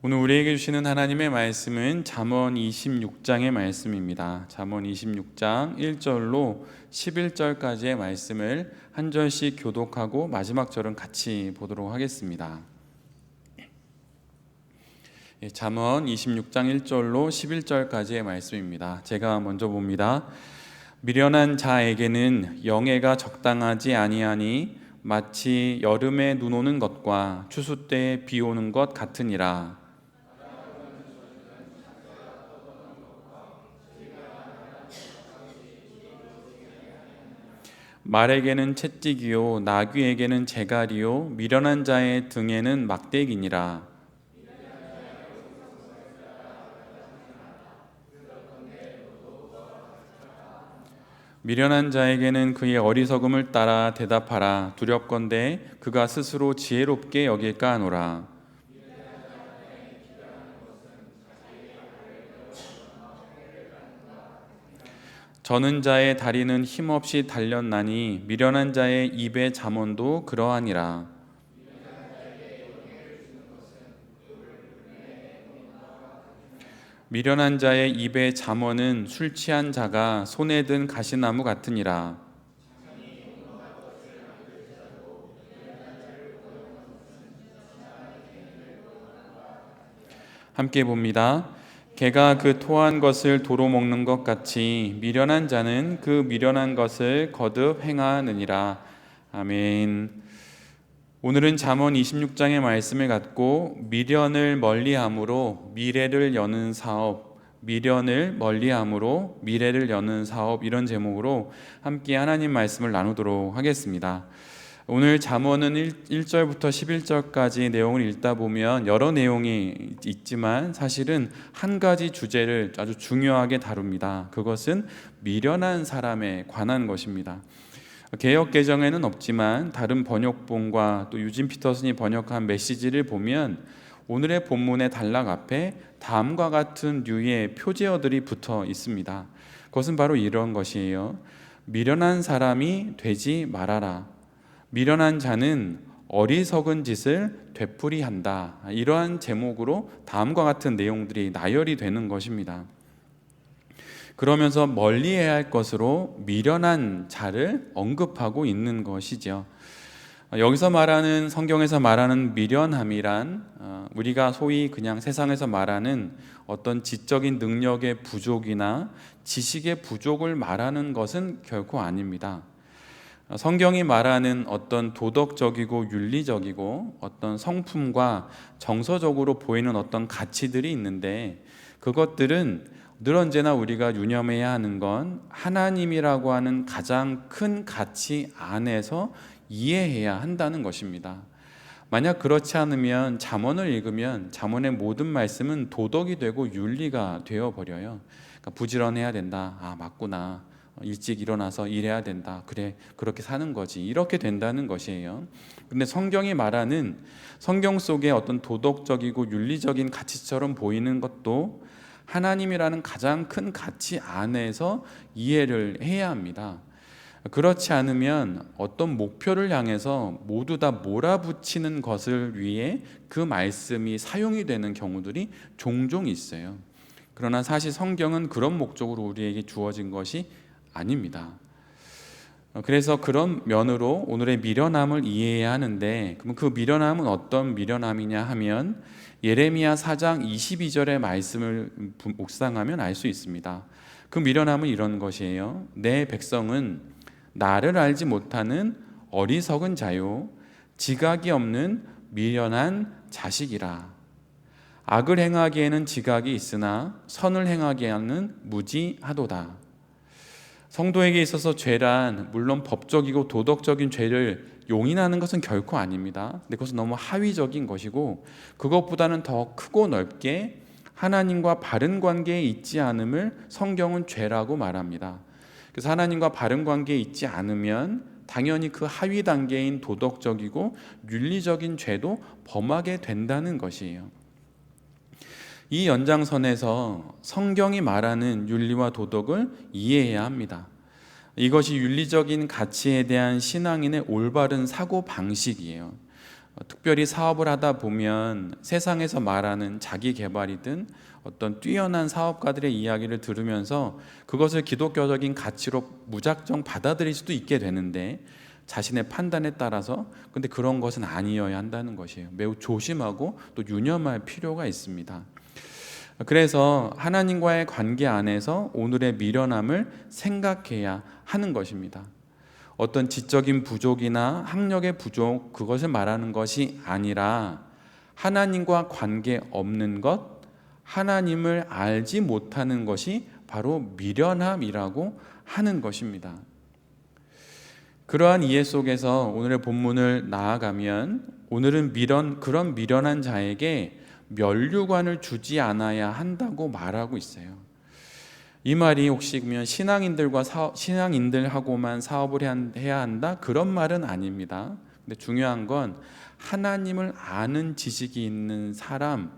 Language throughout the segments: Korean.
오늘 우리에게 주시는 하나님의 말씀은 잠언 26장의 말씀입니다. 잠언 26장 1절로 11절까지의 말씀을 한 절씩 교독하고 마지막 절은 같이 보도록 하겠습니다. 잠언 26장 1절로 11절까지의 말씀입니다. 제가 먼저 봅니다. 미련한 자에게는 영예가 적당하지 아니하니 마치 여름에 눈 오는 것과 추수 때에 비 오는 것 같으니라. 말에게는 채찍이요 나귀에게는 재갈이요 미련한 자의 등에는 막대기니라. 미련한 자에게는 그의 어리석음을 따라 대답하라. 두렵건대 그가 스스로 지혜롭게 여길까 하노라. 저는 자의 다리는 힘없이 달렸나니 미련한 자의 입의 잠언도 그러하니라. 미련한 자의 입의 잠언은 술 취한 자가 손에 든 가시나무 같으니라. 함께 봅니다. 개가 그 토한 것을 도로 먹는 것 같이 미련한 자는 그 미련한 것을 거듭 행하느니라. 아멘. 오늘은 잠언 26장의 말씀을 갖고 미련을 멀리함으로 미래를 여는 사업, 미련을 멀리함으로 미래를 여는 사업, 이런 제목으로 함께 하나님 말씀을 나누도록 하겠습니다. 오늘 잠언은 1절부터 11절까지 내용을 읽다 보면 여러 내용이 있지만 사실은 한 가지 주제를 아주 중요하게 다룹니다. 그것은 미련한 사람에 관한 것입니다. 개역 개정에는 없지만 다른 번역본과 또 유진 피터슨이 번역한 메시지를 보면 오늘의 본문의 단락 앞에 다음과 같은 류의 표제어들이 붙어 있습니다. 그것은 바로 이런 것이에요. 미련한 사람이 되지 말아라. 미련한 자는 어리석은 짓을 되풀이한다. 이러한 제목으로 다음과 같은 내용들이 나열이 되는 것입니다. 그러면서 멀리해야 할 것으로 미련한 자를 언급하고 있는 것이죠. 여기서 말하는, 성경에서 말하는 미련함이란 우리가 소위 그냥 세상에서 말하는 어떤 지적인 능력의 부족이나 지식의 부족을 말하는 것은 결코 아닙니다. 성경이 말하는 어떤 도덕적이고 윤리적이고 어떤 성품과 정서적으로 보이는 어떤 가치들이 있는데, 그것들은 늘 언제나 우리가 유념해야 하는 건 하나님이라고 하는 가장 큰 가치 안에서 이해해야 한다는 것입니다. 만약 그렇지 않으면 잠언을 읽으면 잠언의 모든 말씀은 도덕이 되고 윤리가 되어버려요. 그러니까 부지런해야 된다. 아, 맞구나. 일찍 일어나서 일해야 된다. 그래, 그렇게 사는 거지. 이렇게 된다는 것이에요. 근데 성경이 말하는, 성경 속에 어떤 도덕적이고 윤리적인 가치처럼 보이는 것도 하나님이라는 가장 큰 가치 안에서 이해를 해야 합니다. 그렇지 않으면 어떤 목표를 향해서 모두 다 몰아붙이는 것을 위해 그 말씀이 사용이 되는 경우들이 종종 있어요. 그러나 사실 성경은 그런 목적으로 우리에게 주어진 것이 아닙니다. 그래서 그런 면으로 오늘의 미련함을 이해해야 하는데, 그럼 그 미련함은 어떤 미련함이냐 하면 예레미야 4장 22절의 말씀을 묵상하면 알 수 있습니다. 그 미련함은 이런 것이에요. 내 백성은 나를 알지 못하는 어리석은 자요 지각이 없는 미련한 자식이라. 악을 행하기에는 지각이 있으나 선을 행하기에는 무지하도다. 성도에게 있어서 죄란 물론 법적이고 도덕적인 죄를 용인하는 것은 결코 아닙니다. 근데 그것은 너무 하위적인 것이고, 그것보다는 더 크고 넓게 하나님과 바른 관계에 있지 않음을 성경은 죄라고 말합니다. 그래서 하나님과 바른 관계에 있지 않으면 당연히 그 하위 단계인 도덕적이고 윤리적인 죄도 범하게 된다는 것이에요. 이 연장선에서 성경이 말하는 윤리와 도덕을 이해해야 합니다. 이것이 윤리적인 가치에 대한 신앙인의 올바른 사고 방식이에요. 특별히 사업을 하다 보면 세상에서 말하는 자기 개발이든 어떤 뛰어난 사업가들의 이야기를 들으면서 그것을 기독교적인 가치로 무작정 받아들일 수도 있게 되는데, 자신의 판단에 따라서, 근데 그런 것은 아니어야 한다는 것이에요. 매우 조심하고 또 유념할 필요가 있습니다. 그래서 하나님과의 관계 안에서 오늘의 미련함을 생각해야 하는 것입니다. 어떤 지적인 부족이나 학력의 부족, 그것을 말하는 것이 아니라 하나님과 관계 없는 것, 하나님을 알지 못하는 것이 바로 미련함이라고 하는 것입니다. 그러한 이해 속에서 오늘의 본문을 나아가면, 오늘은 그런 미련한 자에게 면류관을 주지 않아야 한다고 말하고 있어요. 이 말이 혹시 그러면 신앙인들하고만 사업을 해야 한다? 그런 말은 아닙니다. 근데 중요한 건 하나님을 아는 지식이 있는 사람,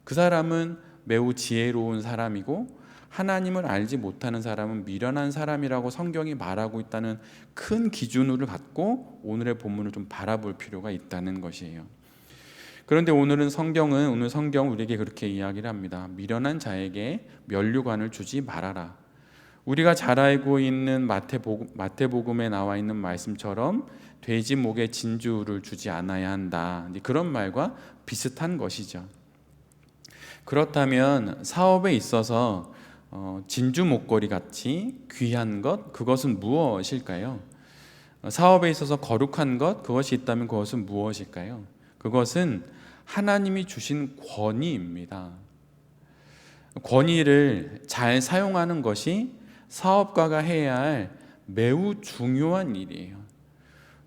그 사람은 매우 지혜로운 사람이고, 하나님을 알지 못하는 사람은 미련한 사람이라고 성경이 말하고 있다는 큰 기준으로 갖고 오늘의 본문을 좀 바라볼 필요가 있다는 것이에요. 그런데 오늘 성경 우리에게 그렇게 이야기를 합니다. 미련한 자에게 면류관을 주지 말아라. 우리가 잘 알고 있는 마태복음에 나와 있는 말씀처럼 돼지 목에 진주를 주지 않아야 한다, 그런 말과 비슷한 것이죠. 그렇다면 사업에 있어서 진주 목걸이 같이 귀한 것, 그것은 무엇일까요? 사업에 있어서 거룩한 것, 그것이 있다면 그것은 무엇일까요? 그것은 하나님이 주신 권위입니다. 권위를 잘 사용하는 것이 사업가가 해야 할 매우 중요한 일이에요.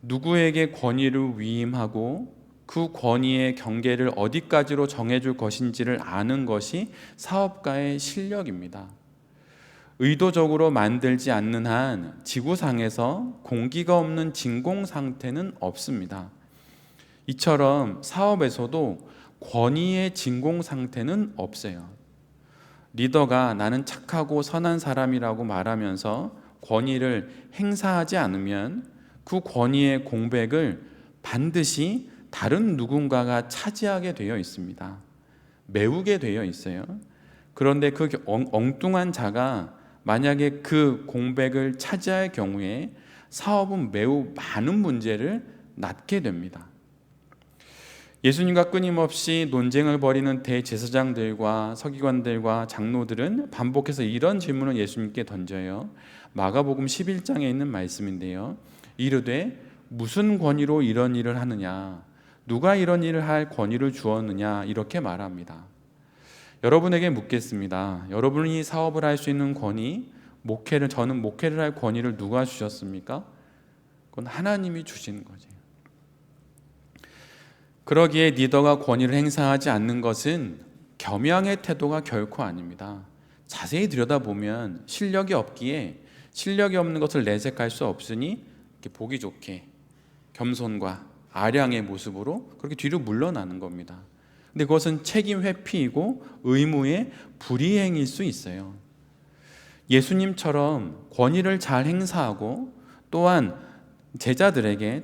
누구에게 권위를 위임하고 그 권위의 경계를 어디까지로 정해줄 것인지를 아는 것이 사업가의 실력입니다. 의도적으로 만들지 않는 한 지구상에서 공기가 없는 진공 상태는 없습니다. 이처럼 사업에서도 권위의 진공 상태는 없어요. 리더가 나는 착하고 선한 사람이라고 말하면서 권위를 행사하지 않으면 그 권위의 공백을 반드시 다른 누군가가 차지하게 되어 있습니다. 메우게 되어 있어요. 그런데 그 엉뚱한 자가 만약에 그 공백을 차지할 경우에 사업은 매우 많은 문제를 낳게 됩니다. 예수님과 끊임없이 논쟁을 벌이는 대제사장들과 서기관들과 장로들은 반복해서 이런 질문을 예수님께 던져요. 마가복음 11장에 있는 말씀인데요. 이르되 무슨 권위로 이런 일을 하느냐? 누가 이런 일을 할 권위를 주었느냐? 이렇게 말합니다. 여러분에게 묻겠습니다. 여러분이 사업을 할 수 있는 권위, 저는 목회를 할 권위를 누가 주셨습니까? 그건 하나님이 주신 거죠. 그러기에 리더가 권위를 행사하지 않는 것은 겸양의 태도가 결코 아닙니다. 자세히 들여다보면 실력이 없는 것을 내색할 수 없으니 이렇게 보기 좋게 겸손과 아량의 모습으로 그렇게 뒤로 물러나는 겁니다. 근데 그것은 책임 회피이고 의무의 불이행일 수 있어요. 예수님처럼 권위를 잘 행사하고 또한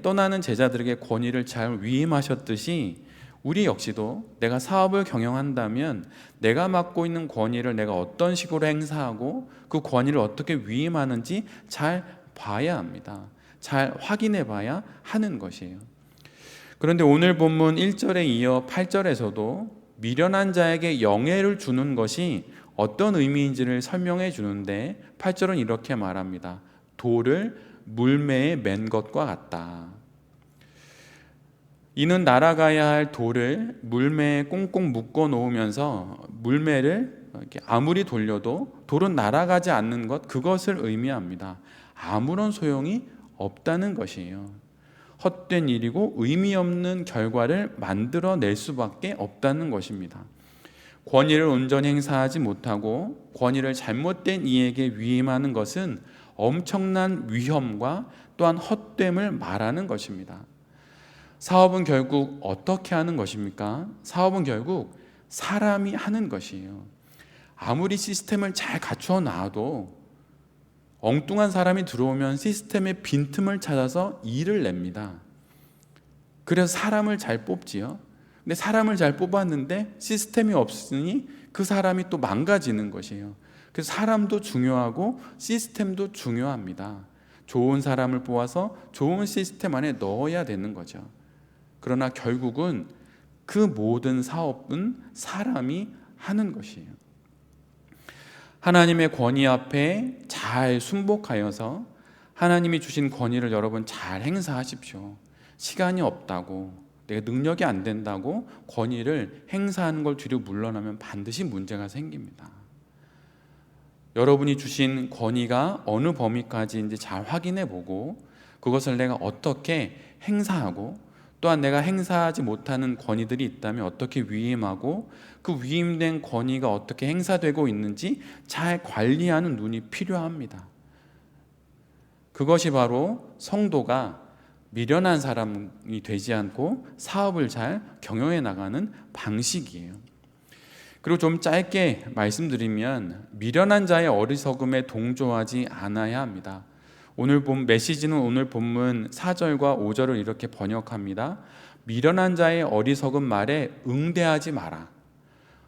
떠나는 제자들에게 권위를 잘 위임하셨듯이 우리 역시도 내가 사업을 경영한다면 내가 맡고 있는 권위를 내가 어떤 식으로 행사하고 그 권위를 어떻게 위임하는지 잘 봐야 합니다. 잘 확인해 봐야 하는 것이에요. 그런데 오늘 본문 1절에 이어 8절에서도 미련한 자에게 영예를 주는 것이 어떤 의미인지를 설명해 주는데 8절은 이렇게 말합니다. 돌을 물매에 맨 것과 같다. 이는 날아가야 할 돌을 물매에 꽁꽁 묶어 놓으면서 물매를 이렇게 아무리 돌려도 돌은 날아가지 않는 것, 그것을 의미합니다. 아무런 소용이 없다는 것이에요. 헛된 일이고 의미 없는 결과를 만들어낼 수밖에 없다는 것입니다. 권위를 온전히 행사하지 못하고 권위를 잘못된 이에게 위임하는 것은 엄청난 위험과 또한 헛됨을 말하는 것입니다. 사업은 결국 어떻게 하는 것입니까? 사업은 결국 사람이 하는 것이에요. 아무리 시스템을 잘 갖추어 놔도 엉뚱한 사람이 들어오면 시스템의 빈틈을 찾아서 일을 냅니다. 그래서 사람을 잘 뽑지요. 근데 사람을 잘 뽑았는데 시스템이 없으니 그 사람이 또 망가지는 것이에요. 그래서 사람도 중요하고 시스템도 중요합니다. 좋은 사람을 뽑아서 좋은 시스템 안에 넣어야 되는 거죠. 그러나 결국은 그 모든 사업은 사람이 하는 것이에요. 하나님의 권위 앞에 잘 순복하여서 하나님이 주신 권위를 여러분 잘 행사하십시오. 시간이 없다고, 내가 능력이 안 된다고 권위를 행사하는 걸 뒤로 물러나면 반드시 문제가 생깁니다. 여러분이 주신 권위가 어느 범위까지인지 잘 확인해 보고 그것을 내가 어떻게 행사하고, 또한 내가 행사하지 못하는 권위들이 있다면 어떻게 위임하고, 그 위임된 권위가 어떻게 행사되고 있는지 잘 관리하는 눈이 필요합니다. 그것이 바로 성도가 미련한 사람이 되지 않고 사업을 잘 경영해 나가는 방식이에요. 그리고 좀 짧게 말씀드리면 미련한 자의 어리석음에 동조하지 않아야 합니다. 오늘 메시지는 오늘 본문 4절과 5절을 이렇게 번역합니다. 미련한 자의 어리석은 말에 응대하지 마라.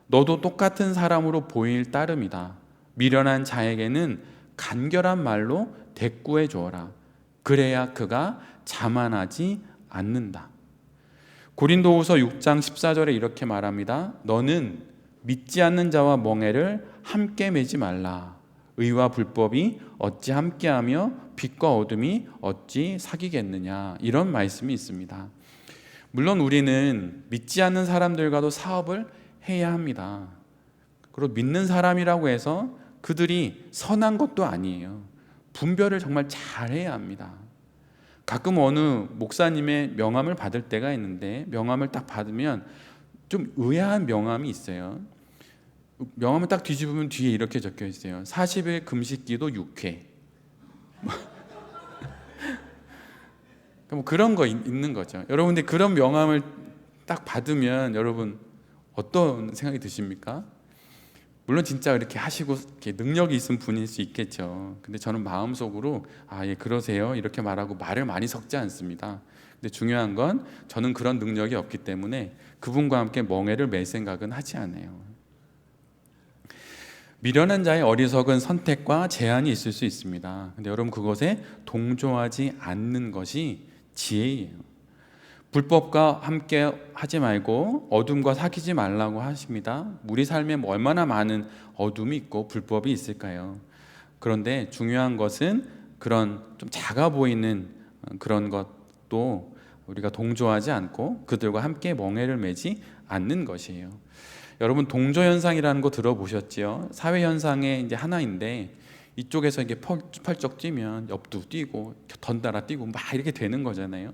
너도 똑같은 사람으로 보일 따름이다. 미련한 자에게는 간결한 말로 대꾸해 주어라. 그래야 그가 자만하지 않는다. 고린도후서 6장 14절에 이렇게 말합니다. 너는 믿지 않는 자와 멍에를 함께 매지 말라. 의와 불법이 어찌 함께하며 빛과 어둠이 어찌 사귀겠느냐. 이런 말씀이 있습니다. 물론 우리는 믿지 않는 사람들과도 사업을 해야 합니다. 그리고 믿는 사람이라고 해서 그들이 선한 것도 아니에요. 분별을 정말 잘해야 합니다. 가끔 어느 목사님의 명함을 받을 때가 있는데 명함을 딱 받으면 좀 의아한 명함이 있어요. 명함을 딱 뒤집으면 뒤에 이렇게 적혀 있어요. 40일 금식기도 6회. 뭐 그런 거 있는 거죠. 여러분, 근데 그런 명함을 딱 받으면 여러분 어떤 생각이 드십니까? 물론 진짜 이렇게 하시고 이렇게 능력이 있은 분일 수 있겠죠. 근데 저는 마음속으로 예, 그러세요 이렇게 말하고 말을 많이 섞지 않습니다. 근데 중요한 건 저는 그런 능력이 없기 때문에 그분과 함께 멍에를 맬 생각은 하지 않아요. 미련한 자의 어리석은 선택과 제한이 있을 수 있습니다. 근데 여러분 그것에 동조하지 않는 것이 지혜예요. 불법과 함께 하지 말고 어둠과 사귀지 말라고 하십니다. 우리 삶에 얼마나 많은 어둠이 있고 불법이 있을까요? 그런데 중요한 것은 그런 좀 작아 보이는 그런 것도 우리가 동조하지 않고 그들과 함께 멍에를 매지 않는 것이에요. 여러분 동조현상이라는 거 들어보셨지요? 사회현상의 이제 하나인데 이쪽에서 이게 펄쩍 뛰면 옆도 뛰고 던달아 뛰고 막 이렇게 되는 거잖아요.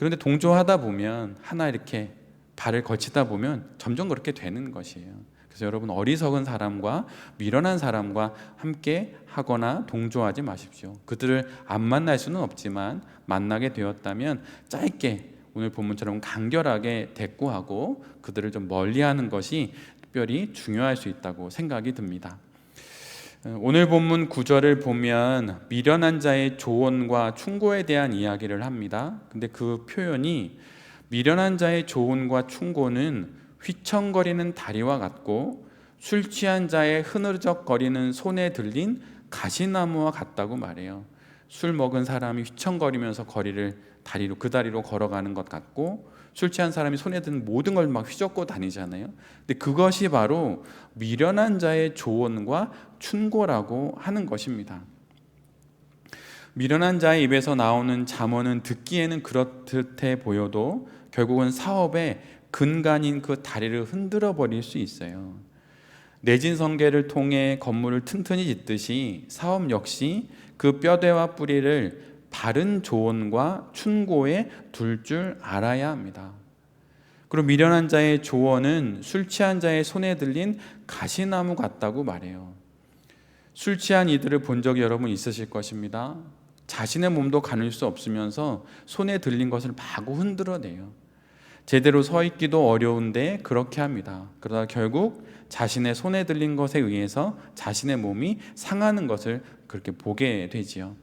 그런데 동조하다 보면 하나 이렇게 발을 걸치다 보면 점점 그렇게 되는 것이에요. 그래서 여러분 어리석은 사람과 미련한 사람과 함께 하거나 동조하지 마십시오. 그들을 안 만날 수는 없지만 만나게 되었다면 짧게 오늘 본문처럼 간결하게 대꾸하고 그들을 좀 멀리하는 것이 특별히 중요할 수 있다고 생각이 듭니다. 오늘 본문 9절을 보면 미련한 자의 조언과 충고에 대한 이야기를 합니다. 근데 그 표현이 미련한 자의 조언과 충고는 휘청거리는 다리와 같고 술 취한 자의 흐느적거리는 손에 들린 가시나무와 같다고 말해요. 술 먹은 사람이 휘청거리면서 다리로 그 다리로 걸어가는 것 같고 술 취한 사람이 손에 든 모든 걸 막 휘젓고 다니잖아요. 근데 그것이 바로 미련한 자의 조언과 충고라고 하는 것입니다. 미련한 자의 입에서 나오는 잠언은 듣기에는 그렇듯해 보여도 결국은 사업의 근간인 그 다리를 흔들어 버릴 수 있어요. 내진 성계를 통해 건물을 튼튼히 짓듯이 사업 역시 그 뼈대와 뿌리를 바른 조언과 충고에 둘 줄 알아야 합니다. 그리고 미련한 자의 조언은 술 취한 자의 손에 들린 가시나무 같다고 말해요. 술 취한 이들을 본 적이 여러분 있으실 것입니다. 자신의 몸도 가눌 수 없으면서 손에 들린 것을 마구 흔들어내요. 제대로 서 있기도 어려운데 그렇게 합니다. 그러다 결국 자신의 손에 들린 것에 의해서 자신의 몸이 상하는 것을 그렇게 보게 되지요.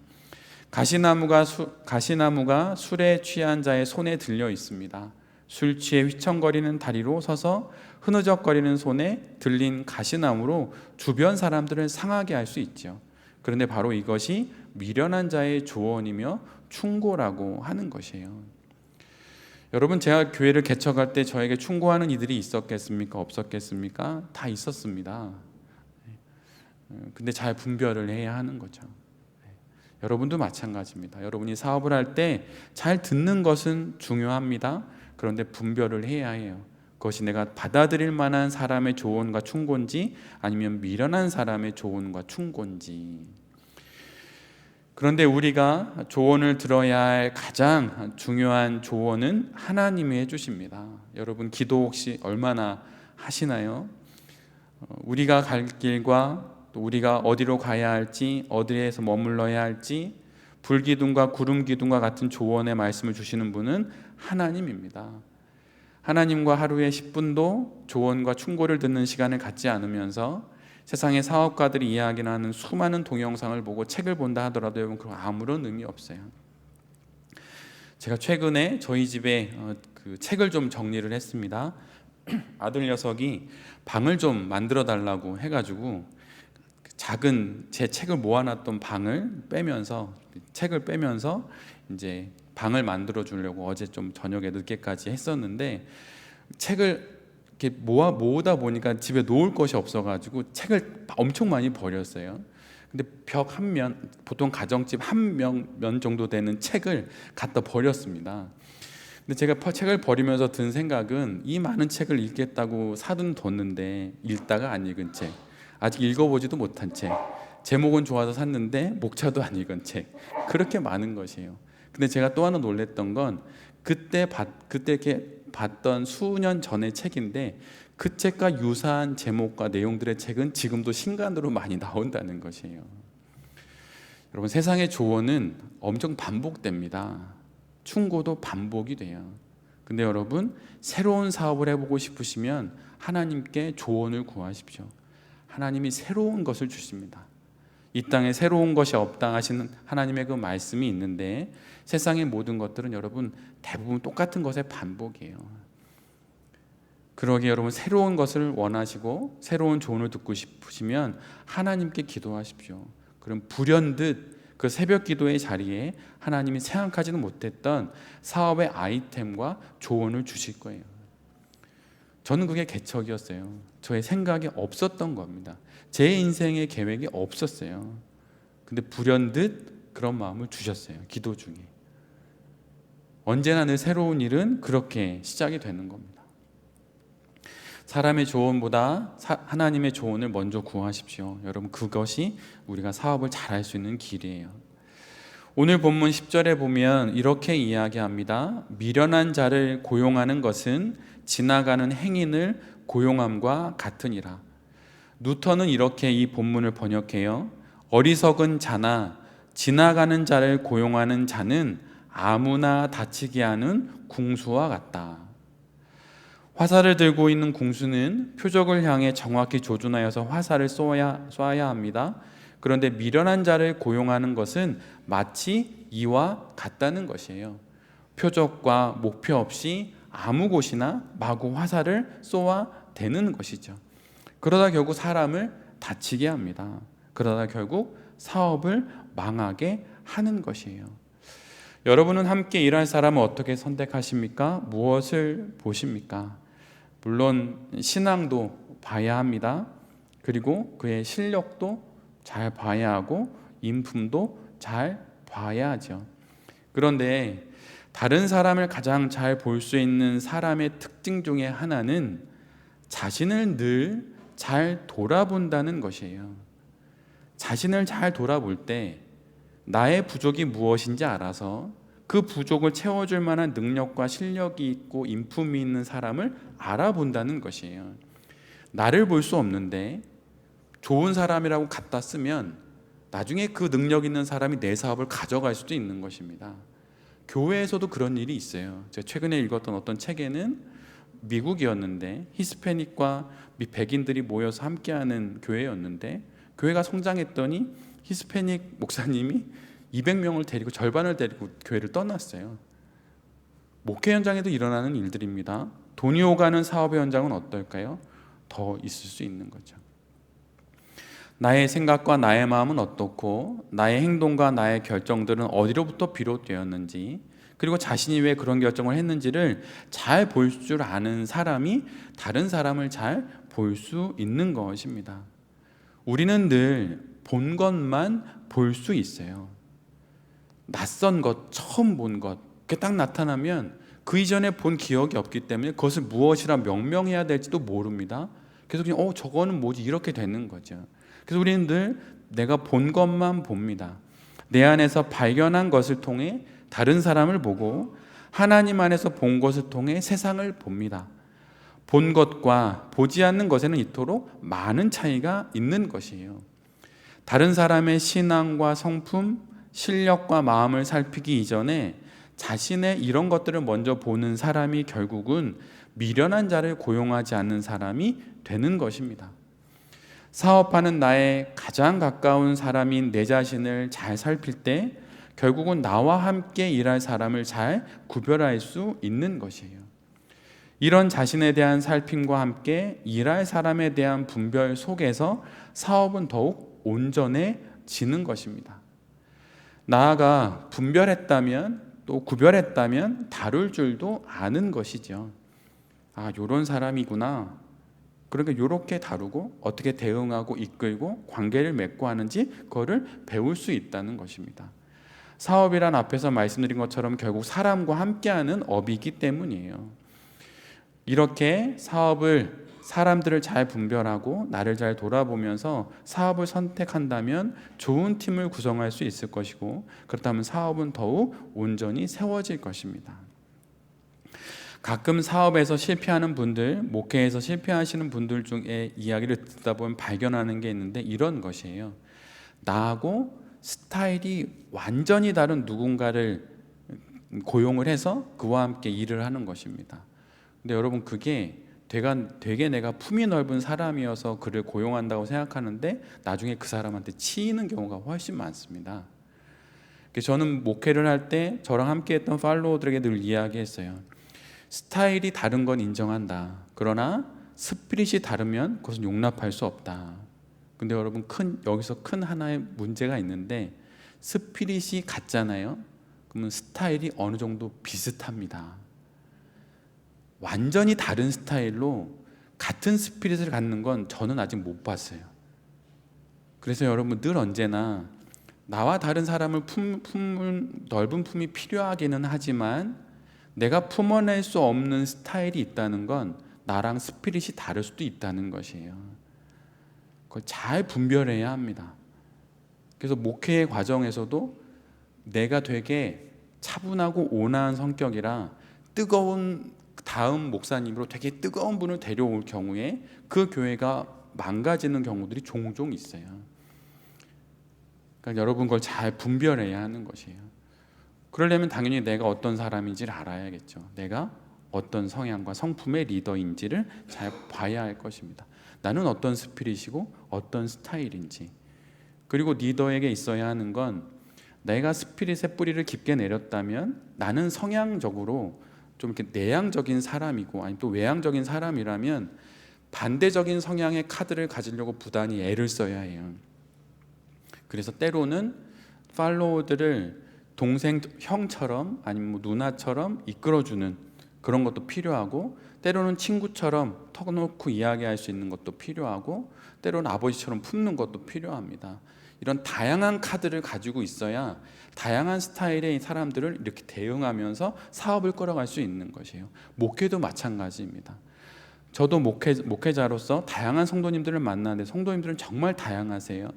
가시나무가 술에 취한 자의 손에 들려 있습니다. 술 취해 휘청거리는 다리로 서서 흐느적거리는 손에 들린 가시나무로 주변 사람들을 상하게 할 수 있죠. 그런데 바로 이것이 미련한 자의 조언이며 충고라고 하는 것이에요. 여러분, 제가 교회를 개척할 때 저에게 충고하는 이들이 있었겠습니까? 없었겠습니까? 다 있었습니다. 근데 잘 분별을 해야 하는 거죠. 여러분도 마찬가지입니다. 여러분이 사업을 할 때 잘 듣는 것은 중요합니다. 그런데 분별을 해야 해요. 그것이 내가 받아들일 만한 사람의 조언과 충고인지 아니면 미련한 사람의 조언과 충고인지. 그런데 우리가 조언을 들어야 할 가장 중요한 조언은 하나님이 해주십니다. 여러분, 기도 혹시 얼마나 하시나요? 우리가 갈 길과 또 우리가 어디로 가야 할지, 어디에서 머물러야 할지, 불기둥과 구름기둥과 같은 조언의 말씀을 주시는 분은 하나님입니다. 하나님과 하루에 10분도 조언과 충고를 듣는 시간을 갖지 않으면서 세상의 사업가들이 이야기하는 수많은 동영상을 보고 책을 본다 하더라도 여러분, 그건 아무런 의미 없어요. 제가 최근에 저희 집에 그 책을 좀 정리를 했습니다. 아들 녀석이 방을 좀 만들어 달라고 해가지고 작은 제 책을 모아놨던 책을 빼면서 이제 방을 만들어 주려고 어제 좀 저녁에 늦게까지 했었는데, 책을 이렇게 모으다 보니까 집에 놓을 것이 없어가지고 책을 엄청 많이 버렸어요. 근데 벽 한 면, 보통 가정집 한 면 정도 되는 책을 갖다 버렸습니다. 근데 제가 책을 버리면서 든 생각은, 이 많은 책을 읽겠다고 사둔 뒀는데 읽다가 안 읽은 책, 아직 읽어보지도 못한 책, 제목은 좋아서 샀는데 목차도 안 읽은 책, 그렇게 많은 것이에요. 근데 제가 또 하나 놀랬던 건, 그때 이렇게 봤던 수년 전의 책인데 그 책과 유사한 제목과 내용들의 책은 지금도 신간으로 많이 나온다는 것이에요. 여러분, 세상의 조언은 엄청 반복됩니다. 충고도 반복이 돼요. 근데 여러분, 새로운 사업을 해보고 싶으시면 하나님께 조언을 구하십시오. 하나님이 새로운 것을 주십니다. 이 땅에 새로운 것이 없다 하시는 하나님의 그 말씀이 있는데, 세상의 모든 것들은 여러분 대부분 똑같은 것의 반복이에요. 그러기에 여러분, 새로운 것을 원하시고 새로운 조언을 듣고 싶으시면 하나님께 기도하십시오. 그럼 불현듯 그 새벽 기도의 자리에 하나님이 생각하지는 못했던 사업의 아이템과 조언을 주실 거예요. 저는 그게 개척이었어요. 저의 생각이 없었던 겁니다. 제 인생의 계획이 없었어요. 근데 불현듯 그런 마음을 주셨어요. 기도 중에. 언제나 늘 새로운 일은 그렇게 시작이 되는 겁니다. 사람의 조언보다 하나님의 조언을 먼저 구하십시오. 여러분, 그것이 우리가 사업을 잘할 수 있는 길이에요. 오늘 본문 10절에 보면 이렇게 이야기합니다. 미련한 자를 고용하는 것은 지나가는 행인을 고용함과 같으니라. 누턴은 이렇게 이 본문을 번역해요. 어리석은 자나 지나가는 자를 고용하는 자는 아무나 다치게 하는 궁수와 같다. 화살을 들고 있는 궁수는 표적을 향해 정확히 조준하여서 화살을 쏘아야 합니다. 그런데 미련한 자를 고용하는 것은 마치 이와 같다는 것이에요. 표적과 목표 없이 아무 곳이나 마구 화살을 쏘아 대는 것이죠. 그러다 결국 사람을 다치게 합니다. 그러다 결국 사업을 망하게 하는 것이에요. 여러분은 함께 일할 사람을 어떻게 선택하십니까? 무엇을 보십니까? 물론 신앙도 봐야 합니다. 그리고 그의 실력도 잘 봐야 하고 인품도 잘 봐야 하죠. 그런데 다른 사람을 가장 잘 볼 수 있는 사람의 특징 중에 하나는 자신을 늘 잘 돌아본다는 것이에요. 자신을 잘 돌아볼 때 나의 부족이 무엇인지 알아서 그 부족을 채워줄 만한 능력과 실력이 있고 인품이 있는 사람을 알아본다는 것이에요. 나를 볼 수 없는데 좋은 사람이라고 갖다 쓰면 나중에 그 능력 있는 사람이 내 사업을 가져갈 수도 있는 것입니다. 교회에서도 그런 일이 있어요. 제가 최근에 읽었던 어떤 책에는 미국이었는데 히스패닉과 백인들이 모여서 함께하는 교회였는데, 교회가 성장했더니 히스패닉 목사님이 200명을 데리고 절반을 데리고 교회를 떠났어요. 목회 현장에도 일어나는 일들입니다. 돈이 오가는 사업의 현장은 어떨까요? 더 있을 수 있는 거죠. 나의 생각과 나의 마음은 어떻고 나의 행동과 나의 결정들은 어디로부터 비롯되었는지, 그리고 자신이 왜 그런 결정을 했는지를 잘 볼 줄 아는 사람이 다른 사람을 잘 볼 수 있는 것입니다. 우리는 늘 본 것만 볼 수 있어요. 낯선 것, 처음 본 것, 그게 딱 나타나면 그 이전에 본 기억이 없기 때문에 그것을 무엇이라 명명해야 될지도 모릅니다. 그래서 그냥 저거는 뭐지 이렇게 되는 거죠. 그래서 우리는 늘 내가 본 것만 봅니다. 내 안에서 발견한 것을 통해 다른 사람을 보고 하나님 안에서 본 것을 통해 세상을 봅니다. 본 것과 보지 않는 것에는 이토록 많은 차이가 있는 것이에요. 다른 사람의 신앙과 성품, 실력과 마음을 살피기 이전에 자신의 이런 것들을 먼저 보는 사람이 결국은 미련한 자를 고용하지 않는 사람이 되는 것입니다. 사업하는 나의 가장 가까운 사람인 내 자신을 잘 살필 때 결국은 나와 함께 일할 사람을 잘 구별할 수 있는 것이에요. 이런 자신에 대한 살핌과 함께 일할 사람에 대한 분별 속에서 사업은 더욱 온전해지는 것입니다. 나아가 분별했다면, 또 구별했다면 다룰 줄도 아는 것이죠. 요런 사람이구나. 그러니까 요렇게 다루고 어떻게 대응하고 이끌고 관계를 맺고 하는지 그거를 배울 수 있다는 것입니다. 사업이란 앞에서 말씀드린 것처럼 결국 사람과 함께하는 업이기 때문이에요. 이렇게 사람들을 잘 분별하고 나를 잘 돌아보면서 사업을 선택한다면 좋은 팀을 구성할 수 있을 것이고, 그렇다면 사업은 더욱 온전히 세워질 것입니다. 가끔 사업에서 실패하는 분들, 목회에서 실패하시는 분들 중에 이야기를 듣다 보면 발견하는 게 있는데 이런 것이에요. 나하고 스타일이 완전히 다른 누군가를 고용을 해서 그와 함께 일을 하는 것입니다. 근데 여러분, 그게 되게 내가 품이 넓은 사람이어서 그를 고용한다고 생각하는데 나중에 그 사람한테 치이는 경우가 훨씬 많습니다. 저는 목회를 할 때 저랑 함께 했던 팔로워들에게 늘 이야기했어요. 스타일이 다른 건 인정한다. 그러나 스피릿이 다르면 그것은 용납할 수 없다. 근데 여러분, 여기서 큰 하나의 문제가 있는데, 스피릿이 같잖아요. 그러면 스타일이 어느 정도 비슷합니다. 완전히 다른 스타일로 같은 스피릿을 갖는 건 저는 아직 못 봤어요. 그래서 여러분, 늘 언제나 나와 다른 사람을 넓은 품이 필요하기는 하지만 내가 품어낼 수 없는 스타일이 있다는 건 나랑 스피릿이 다를 수도 있다는 것이에요. 그걸 잘 분별해야 합니다. 그래서 목회의 과정에서도 내가 되게 차분하고 온화한 성격이라 뜨거운 다음 목사님으로 되게 뜨거운 분을 데려올 경우에 그 교회가 망가지는 경우들이 종종 있어요. 그러니까 여러분, 그걸 잘 분별해야 하는 것이에요. 그러려면 당연히 내가 어떤 사람인지를 알아야겠죠. 내가 어떤 성향과 성품의 리더인지를 잘 봐야 할 것입니다. 나는 어떤 스피릿이고 어떤 스타일인지. 그리고 리더에게 있어야 하는 건, 내가 스피릿의 뿌리를 깊게 내렸다면 나는 성향적으로 좀 이렇게 내향적인 사람이고, 아니면 또 외향적인 사람이라면 반대적인 성향의 카드를 가지려고 부단히 애를 써야 해요. 그래서 때로는 팔로워들을 동생, 형처럼 아니면 누나처럼 이끌어주는 그런 것도 필요하고, 때로는 친구처럼 턱 놓고 이야기할 수 있는 것도 필요하고, 때로는 아버지처럼 품는 것도 필요합니다. 이런 다양한 카드를 가지고 있어야 다양한 스타일의 사람들을 이렇게 대응하면서 사업을 끌어갈 수 있는 것이에요. 목회도 마찬가지입니다. 저도 목회자로서 다양한 성도님들을 만나는데 성도님들은 정말 다양하세요.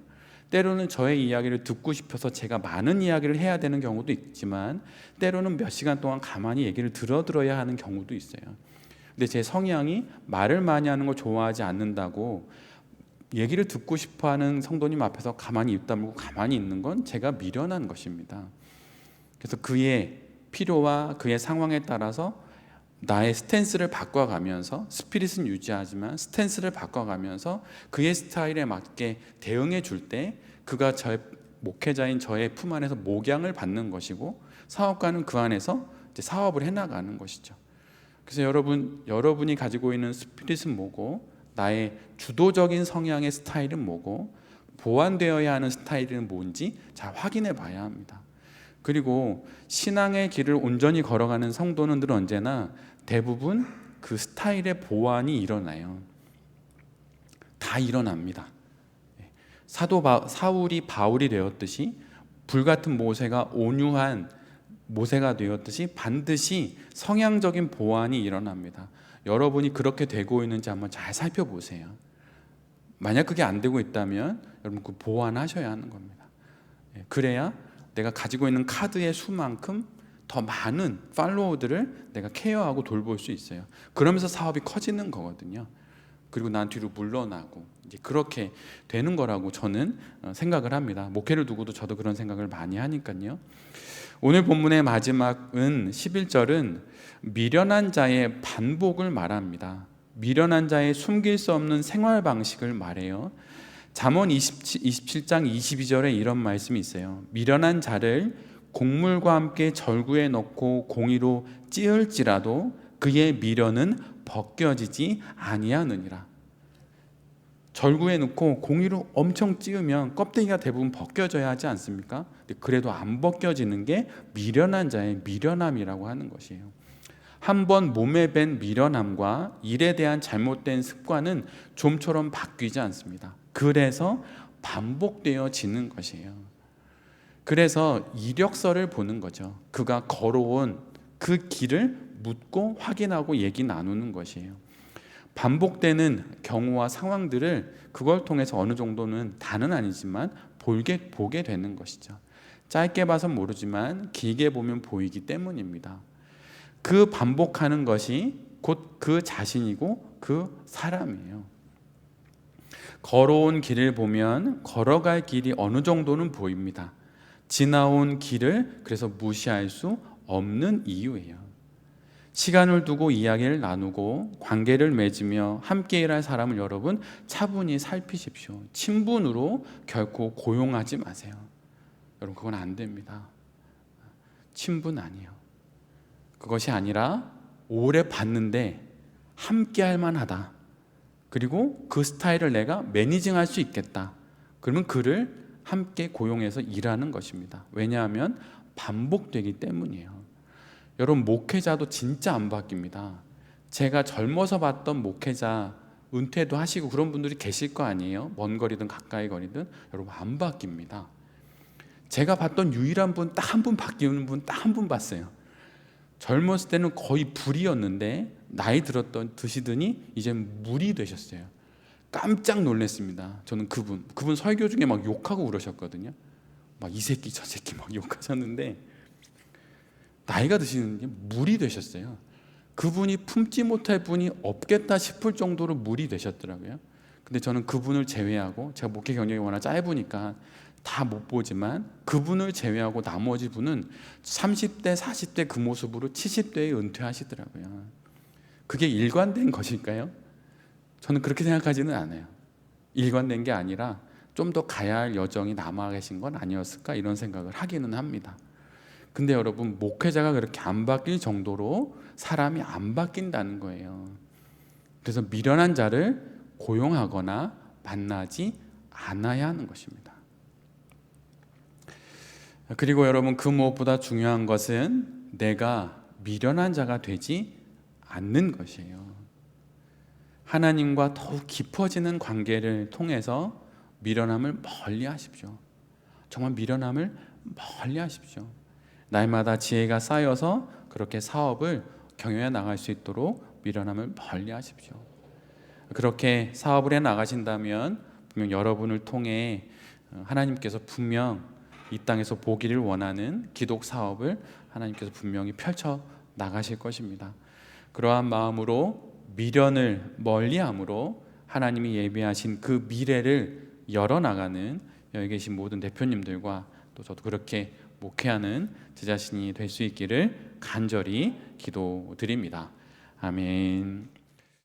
때로는 저의 이야기를 듣고 싶어서 제가 많은 이야기를 해야 되는 경우도 있지만, 때로는 몇 시간 동안 가만히 얘기를 들어야 하는 경우도 있어요. 근데 제 성향이 말을 많이 하는 걸 좋아하지 않는다고 얘기를 듣고 싶어하는 성도님 앞에서 가만히 입 다물고 가만히 있는 건 제가 미련한 것입니다. 그래서 그의 필요와 그의 상황에 따라서 나의 스탠스를 바꿔가면서, 스피릿은 유지하지만 스탠스를 바꿔가면서 그의 스타일에 맞게 대응해 줄 때 그가 목회자인 저의 품 안에서 목양을 받는 것이고 사업가는 그 안에서 이제 사업을 해나가는 것이죠. 그래서 여러분이 가지고 있는 스피릿은 뭐고 나의 주도적인 성향의 스타일은 뭐고 보완되어야 하는 스타일은 뭔지 잘 확인해 봐야 합니다. 그리고 신앙의 길을 온전히 걸어가는 성도는 늘 언제나 대부분 그 스타일의 보완이 일어나요. 다 일어납니다. 사울이 바울이 되었듯이 불같은 모세가 온유한 모세가 되었듯이 반드시 성향적인 보완이 일어납니다. 여러분이 그렇게 되고 있는지 한번 잘 살펴보세요. 만약 그게 안 되고 있다면 여러분 그 보완하셔야 하는 겁니다. 그래야 내가 가지고 있는 카드의 수만큼 더 많은 팔로워들을 내가 케어하고 돌볼 수 있어요. 그러면서 사업이 커지는 거거든요. 그리고 난 뒤로 물러나고 이제 그렇게 되는 거라고 저는 생각을 합니다. 목회를 두고도 저도 그런 생각을 많이 하니까요. 오늘 본문의 마지막은 11절은 미련한 자의 반복을 말합니다. 미련한 자의 숨길 수 없는 생활 방식을 말해요. 잠언 27장 22절에 이런 말씀이 있어요. 미련한 자를 곡물과 함께 절구에 넣고 공의로 찌을지라도 그의 미련은 벗겨지지 아니하느니라. 절구에 넣고 공의로 엄청 찌으면 껍데기가 대부분 벗겨져야 하지 않습니까? 그래도 안 벗겨지는 게 미련한 자의 미련함이라고 하는 것이에요. 한번 몸에 밴 미련함과 일에 대한 잘못된 습관은 좀처럼 바뀌지 않습니다. 그래서 반복되어지는 것이에요. 그래서 이력서를 보는 거죠. 그가 걸어온 그 길을 묻고 확인하고 얘기 나누는 것이에요. 반복되는 경우와 상황들을 그걸 통해서 어느 정도는 다는 아니지만 보게 되는 것이죠. 짧게 봐선 모르지만 길게 보면 보이기 때문입니다. 그 반복하는 것이 곧 그 자신이고 그 사람이에요. 걸어온 길을 보면 걸어갈 길이 어느 정도는 보입니다. 지나온 길을 그래서 무시할 수 없는 이유예요. 시간을 두고 이야기를 나누고 관계를 맺으며 함께 일할 사람을 여러분 차분히 살피십시오. 친분으로 결코 고용하지 마세요. 여러분 그건 안 됩니다. 친분 아니에요. 그것이 아니라 오래 봤는데 함께 할 만하다. 그리고 그 스타일을 내가 매니징할 수 있겠다. 그러면 그를 함께 고용해서 일하는 것입니다. 왜냐하면 반복되기 때문이에요. 여러분 목회자도 진짜 안 바뀝니다. 제가 젊어서 봤던 목회자 은퇴도 하시고 그런 분들이 계실 거 아니에요. 먼 거리든 가까이 거리든 여러분 안 바뀝니다. 제가 봤던 유일한 분 딱 한 분 바뀌는 분 딱 한 분 봤어요. 젊었을 때는 거의 불이었는데 나이 드시더니 이제 물이 되셨어요. 깜짝 놀랐습니다. 저는 그분 설교 중에 막 욕하고 그러셨거든요. 막 이 새끼 저 새끼 막 욕하셨는데 나이가 드시는 게 물이 되셨어요. 그분이 품지 못할 분이 없겠다 싶을 정도로 물이 되셨더라고요. 근데 저는 그분을 제외하고 제가 목회 경력이 워낙 짧으니까 다 못 보지만 그분을 제외하고 나머지 분은 30대 40대 그 모습으로 70대에 은퇴하시더라고요. 그게 일관된 것일까요? 저는 그렇게 생각하지는 않아요. 일관된 게 아니라 좀 더 가야 할 여정이 남아 계신 건 아니었을까 이런 생각을 하기는 합니다. 근데 여러분 목회자가 그렇게 안 바뀔 정도로 사람이 안 바뀐다는 거예요. 그래서 미련한 자를 고용하거나 만나지 않아야 하는 것입니다. 그리고 여러분 그 무엇보다 중요한 것은 내가 미련한 자가 되지 않는 것이에요. 하나님과 더욱 깊어지는 관계를 통해서 미련함을 멀리 하십시오. 정말 미련함을 멀리 하십시오. 날마다 지혜가 쌓여서 그렇게 사업을 경영해 나갈 수 있도록 미련함을 멀리 하십시오. 그렇게 사업을 해 나가신다면 분명 여러분을 통해 하나님께서 분명 이 땅에서 보기를 원하는 기독 사업을 하나님께서 분명히 펼쳐 나가실 것입니다. 그러한 마음으로 미련을 멀리함으로 하나님이 예비하신 그 미래를 열어나가는 여기 계신 모든 대표님들과 또 저도 그렇게 목회하는 제 자신이 될 수 있기를 간절히 기도드립니다. 아멘.